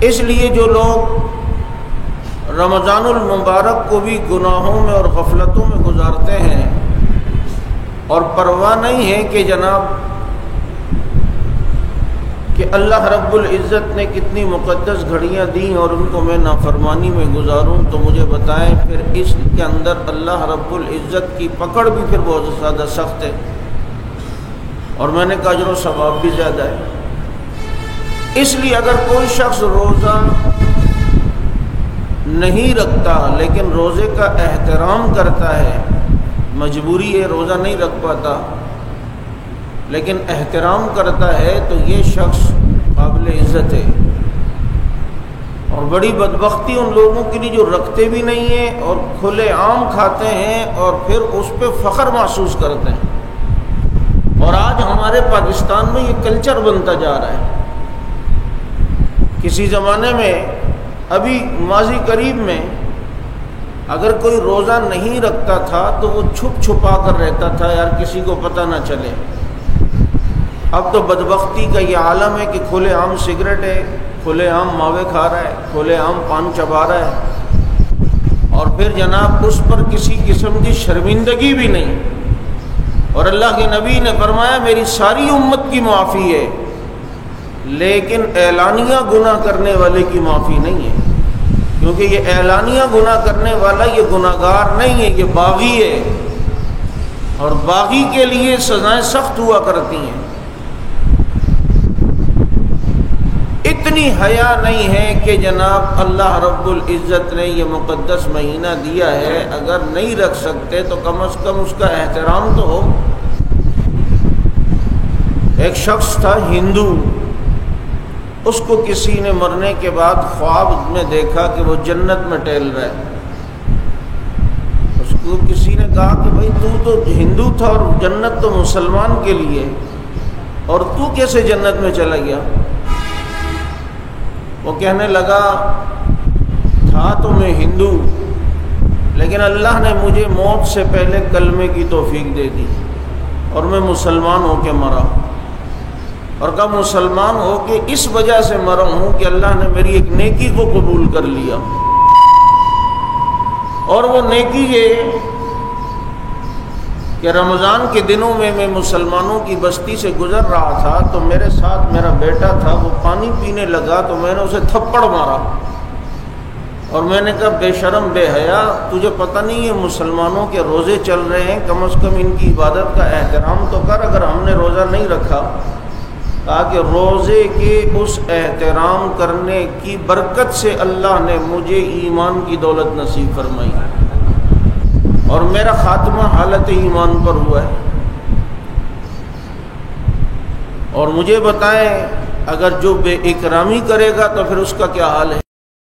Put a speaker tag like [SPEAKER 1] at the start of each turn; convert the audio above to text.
[SPEAKER 1] اس لیے جو لوگ رمضان المبارک کو بھی گناہوں میں اور غفلتوں میں گزارتے ہیں اور پرواہ نہیں ہے کہ جناب کہ اللہ رب العزت نے کتنی مقدس گھڑیاں دیں اور ان کو میں نافرمانی میں گزاروں، تو مجھے بتائیں پھر اس کے اندر اللہ رب العزت کی پکڑ بھی پھر بہت زیادہ سخت ہے، اور میں نے کہا اجر و ثواب بھی زیادہ ہے۔ اس لیے اگر کوئی شخص روزہ نہیں رکھتا لیکن روزے کا احترام کرتا ہے، مجبوری ہے روزہ نہیں رکھ پاتا لیکن احترام کرتا ہے، تو یہ شخص قابل عزت ہے۔ اور بڑی بدبختی ان لوگوں کے لیے جو رکھتے بھی نہیں ہیں اور کھلے عام کھاتے ہیں اور پھر اس پہ فخر محسوس کرتے ہیں، اور آج ہمارے پاکستان میں یہ کلچر بنتا جا رہا ہے۔ کسی زمانے میں ابھی ماضی قریب میں اگر کوئی روزہ نہیں رکھتا تھا تو وہ چھپ چھپا کر رہتا تھا، یار کسی کو پتہ نہ چلے۔ اب تو بدبختی کا یہ عالم ہے کہ کھلے عام سگریٹ ہے، کھلے عام ماوے کھا رہا ہے، کھلے عام پان چبا رہا ہے، اور پھر جناب اس پر کسی قسم کی شرمندگی بھی نہیں۔ اور اللہ کے نبی نے فرمایا میری ساری امت کی معافی ہے لیکن اعلانیہ گناہ کرنے والے کی معافی نہیں ہے، کیونکہ یہ اعلانیہ گناہ کرنے والا یہ گناہگار نہیں ہے، یہ باغی ہے، اور باغی کے لیے سزائیں سخت ہوا کرتی ہیں۔ اتنی حیا نہیں ہے کہ جناب اللہ رب العزت نے یہ مقدس مہینہ دیا ہے، اگر نہیں رکھ سکتے تو کم از کم اس کا احترام تو ہو۔ ایک شخص تھا ہندو، اس کو کسی نے مرنے کے بعد خواب میں دیکھا کہ وہ جنت میں ٹہل رہا ہے۔ اس کو کسی نے کہا کہ بھائی تو ہندو تھا اور جنت تو مسلمان کے لیے، اور تو کیسے جنت میں چلا گیا؟ وہ کہنے لگا تھا تو میں ہندو لیکن اللہ نے مجھے موت سے پہلے کلمے کی توفیق دے دی اور میں مسلمان ہو کے مرا، اور کہا مسلمان ہو کے اس وجہ سے مرا ہوں کہ اللہ نے میری ایک نیکی کو قبول کر لیا، اور وہ نیکی یہ کہ رمضان کے دنوں میں مسلمانوں کی بستی سے گزر رہا تھا تو میرے ساتھ میرا بیٹا تھا، وہ پانی پینے لگا تو میں نے اسے تھپڑ مارا، اور میں نے کہا بے شرم بے حیا، تجھے پتہ نہیں ہے مسلمانوں کے روزے چل رہے ہیں، کم از کم ان کی عبادت کا احترام تو کر۔ اگر ہم نے روزہ نہیں رکھا، کہا کہ روزے کے اس احترام کرنے کی برکت سے اللہ نے مجھے ایمان کی دولت نصیب فرمائی اور میرا خاتمہ حالت ایمان پر ہوا ہے۔ اور مجھے بتائیں اگر جو بے اکرامی کرے گا تو پھر اس کا کیا حال ہے؟